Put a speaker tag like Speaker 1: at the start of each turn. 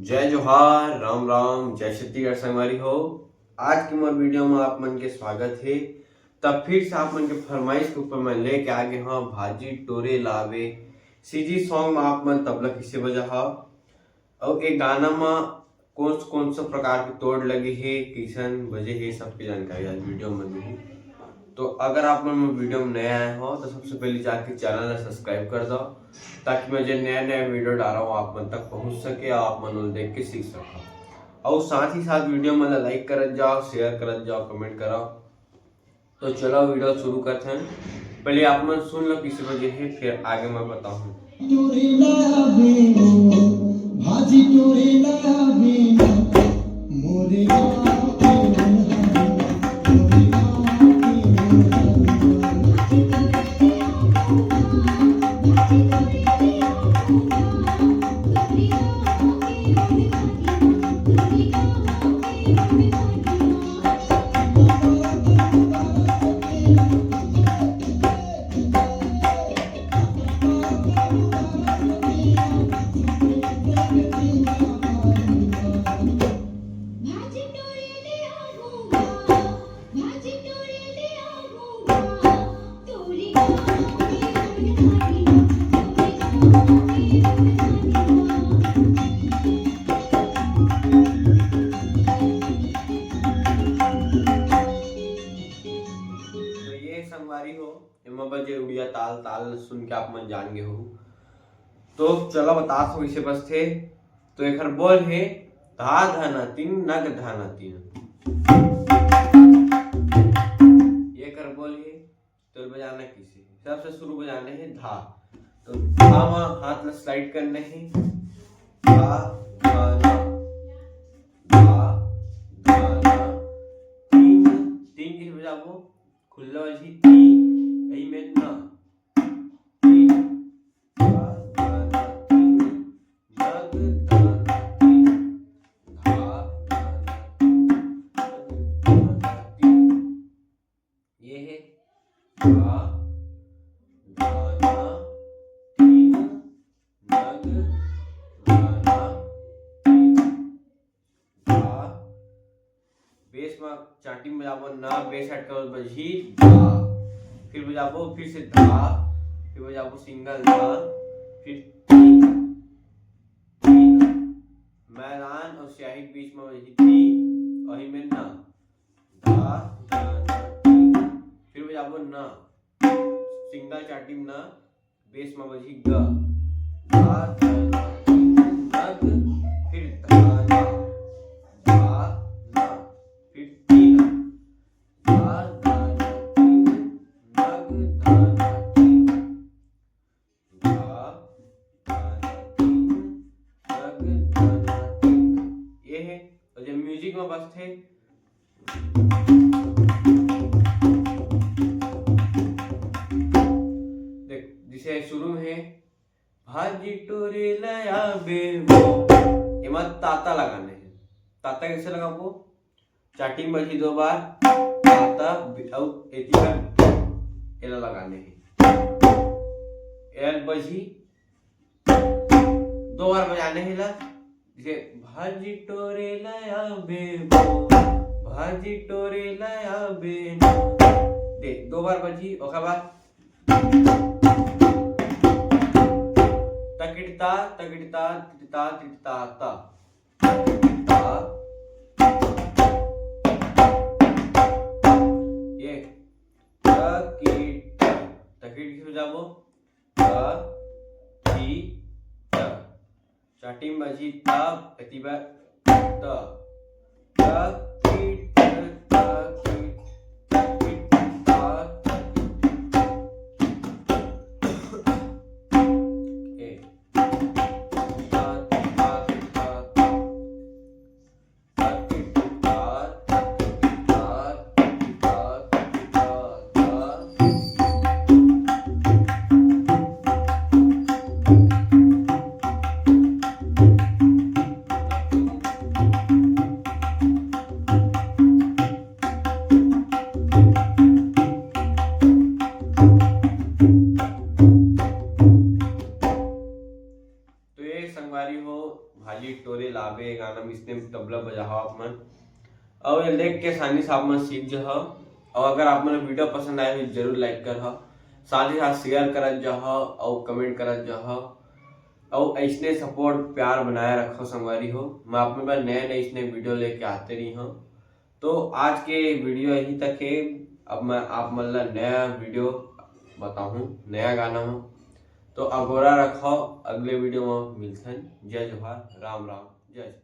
Speaker 1: जय जोहार, राम राम, जय छत्तीसगढ़ संगवारी हो। आज की मोर वीडियो में आप मन के स्वागत है। तब फिर से आप मन के फरमाइश के ऊपर मैं लेके आ गए हाँ भाजी टोरे लावे सीजी सॉन्ग में आप मन तबला किसे बजा हा और एक गाना में कौन सा प्रकार के तोड़ लगे है किसन बजे है सबकी जानकारी आज वीडियो में दूँ। तो अगर आप मन वीडियो में नया आए हो तो सबसे पहले जाके चैनल सब्सक्राइब कर दो ताकि मैं जो नया वीडियो डाल रहा हूँ आप मन तक पहुँच सके और आप मन देख के सीख सको। और साथ ही साथ वीडियो में लाइक कर जाओ, शेयर कर जाओ, कमेंट करो। तो चलो वीडियो शुरू करते हैं। पहले आप मन सुन लो किसी वजह है फिर आगे मैं बताऊँ। संगवारी हो एमा बजे उड़िया ताल ताल सुन के आप मन जान गए हो। तो चलो बता सो इसे बस थे। तो एक बोल है धा धना तीन नग धना तीन ये कर बोल है। तो बजाना किसे सबसे शुरू बजाने है धा। तो धा में हाथ में स्लाइड करने है धा धना धा धना तीन तीन किसे बजाबो खुल्ला बजी ती यही में ना तीन धा धना तीन नग धना तीन धा धना तीन ये है धा धना तीन नग धना तीन धा। बेस में चाटी में बजाबो ना बेस हट कर बजी धा फिर बजाबो फिर से धा फिर बजाबो सिंगल धा फिर तीन तीन मैदान और स्याही के बीच में बजी थी और ही में ना धा धना तीन फिर बजाबो ना सिंगल चाटी में ना बेस में बजी ग धा धना तीन नग फिर धना धा ना फिर तीन धा धना तीन नग धना तीन धा धना तीन नग धना तीन ये है। और जब म्यूजिक में बस थे देख जिसे शुरू में है भाजी टोरे लया बेबो एमा ताता लगाने हैं। ताता कैसे लगाबो चाटी में बजी दो बार ताता और एती पर एला लगाने हैं एल बजी दो बार बजाने हैं ला जैसे भाजी टोरे लया बेबो भाजी टोरे लया बेनो दे दो बार बजी ओकर बाद तकिड़ता तकिड़ता तिड़ता तिड़ता ता ता ये तकिड़ तकिड़ किसे बजाबो त ती त चाटी में बजी ता एती बार त तकिड़ तकिड़ तकिड़ता तोरे लाबे गाना में इसने तबला बजाओ आप मन और ये देख के आसानी से आप मन सीख जा। और अगर आप मन वीडियो पसंद आए तो जरूर लाइक कर, साथ ही साथ शेयर करत जा और कमेंट करत जा और ऐसने सपोर्ट प्यार बनाए रखो संगवारी हो। मैं आप में नए नए इसने वीडियो लेके आते रही हूँ। तो आज के वीडियो यहीं तक है। अब मैं आप मतलब नया वीडियो बताऊँ, नया गाना हो तो अगोरा रखो। अगले वीडियो में मिलते हैं। जय जोहार, राम राम, जय।